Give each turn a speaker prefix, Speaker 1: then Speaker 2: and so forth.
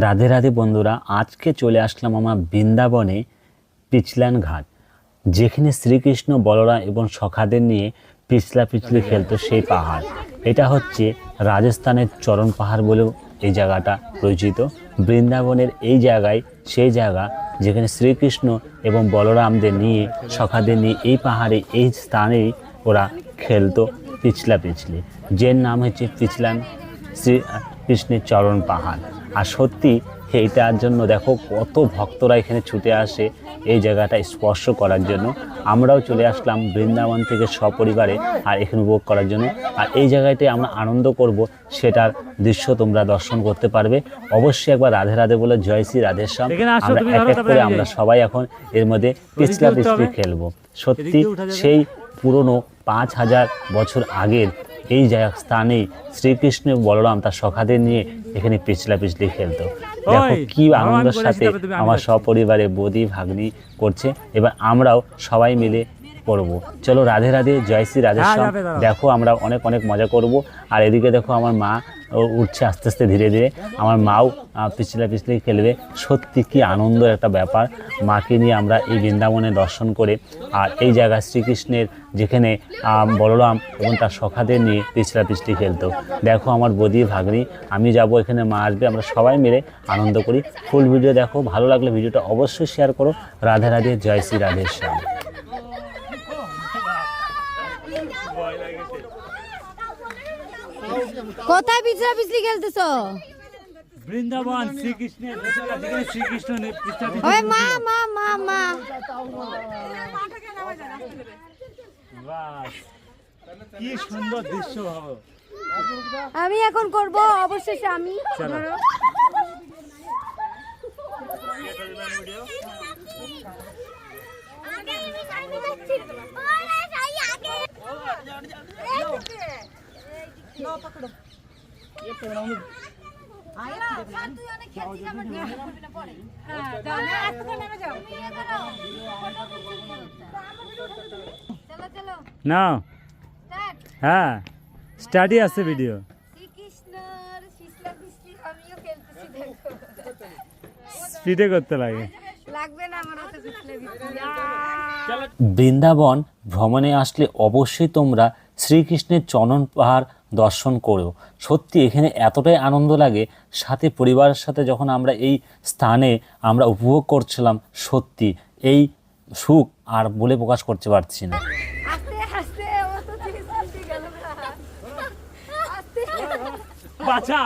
Speaker 1: রাধে রাধে বন্ধুরা, আজকে চলে আসলাম আমার বৃন্দাবনে পিছলান ঘাট, যেখানে শ্রীকৃষ্ণ বলরাম এবং সখাদের নিয়ে পিছলা পিছলি খেলতো সেই পাহাড়। এটা হচ্ছে রাজস্থানের চরণ পাহাড় বলেও এই জায়গাটা পরিচিত। বৃন্দাবনের এই জায়গায় সেই জায়গা যেখানে শ্রীকৃষ্ণ এবং বলরামদের নিয়ে সখাদের নিয়ে এই পাহাড়ে এই স্থানেই ওরা খেলতো পিছলা পিছলি, যার নাম হচ্ছে পিছলান শ্রীকৃষ্ণের চরণ পাহাড়। আর সত্যি এইটার জন্য দেখো কত ভক্তরা এখানে ছুটে আসে এই জায়গাটা স্পর্শ করার জন্য। আমরাও চলে আসলাম বৃন্দাবন থেকে সপরিবারে আর এখানে উপভোগ করার জন্য। আর এই জায়গাটায় আমরা আনন্দ করব, সেটার দৃশ্য তোমরা দর্শন করতে পারবে। অবশ্যই একবার রাধে রাধে বলে জয় শ্রী রাধেশ্যাম। আমরা এক এক করে আমরা সবাই এখন এর মধ্যে পিছলা পিছলি খেলবো। সত্যি সেই পুরনো 5000 বছর আগের এই স্থানেই শ্রীকৃষ্ণ বলরাম তার সখাদের নিয়ে এখানে পিছলা পিছলি খেলতো। দেখো কি আনন্দের সাথে আমার সপরিবারে বৌদি ভাগ্নি করছে, এবার আমরাও সবাই মিলে করব। চলো রাধে রাধে জয় শ্রী রাধেশ্যাম। দেখো আমরা অনেক অনেক মজা করব। আর এদিকে দেখো আমার মা উঠছে আস্তে আস্তে ধীরে ধীরে, আমার মাও পিছলা পিছলি খেলবে। সত্যি কি আনন্দের একটা ব্যাপার, মাকে নিয়ে আমরা এই বৃন্দাবনে দর্শন করে আর এই জায়গায় শ্রীকৃষ্ণের যেখানে বলরাম এবং তার সখাদের নিয়ে পিছলা পিছলি খেলতো। দেখো আমার বৌদি ভাগ্নি, আমি যাব, এখানে মা আসবে, আমরা সবাই মিলে আনন্দ করি। ফুল ভিডিও দেখো, ভালো লাগলে ভিডিওটা অবশ্যই শেয়ার করো। রাধে রাধে জয় শ্রী রাধেশ্যাম।
Speaker 2: কোথায় পিছলা পিছলি খেলতেছো?
Speaker 3: বৃন্দাবন শ্রীকৃষ্ণের শ্রীকৃষ্ণ
Speaker 2: ওই মা মা মা মা
Speaker 3: কি সুন্দর দৃশ্য।
Speaker 2: আমি এখন করব অবশেষে আমি।
Speaker 3: না হ্যাঁ স্টাডি আছে ভিডিও। স্পিডে করতে লাগে।
Speaker 1: বৃন্দাবন ভ্রমণে আসলে অবশ্যই তোমরা শ্রীকৃষ্ণের চরণ পাহাড় দর্শন করো। সত্যি এখানে এতটাই আনন্দ লাগে, সাথে পরিবারের সাথে যখন আমরা এই স্থানে আমরা উপভোগ করছিলাম, সত্যি এই সুখ আর বলে প্রকাশ করতে পারছি না।
Speaker 3: বাঁচা।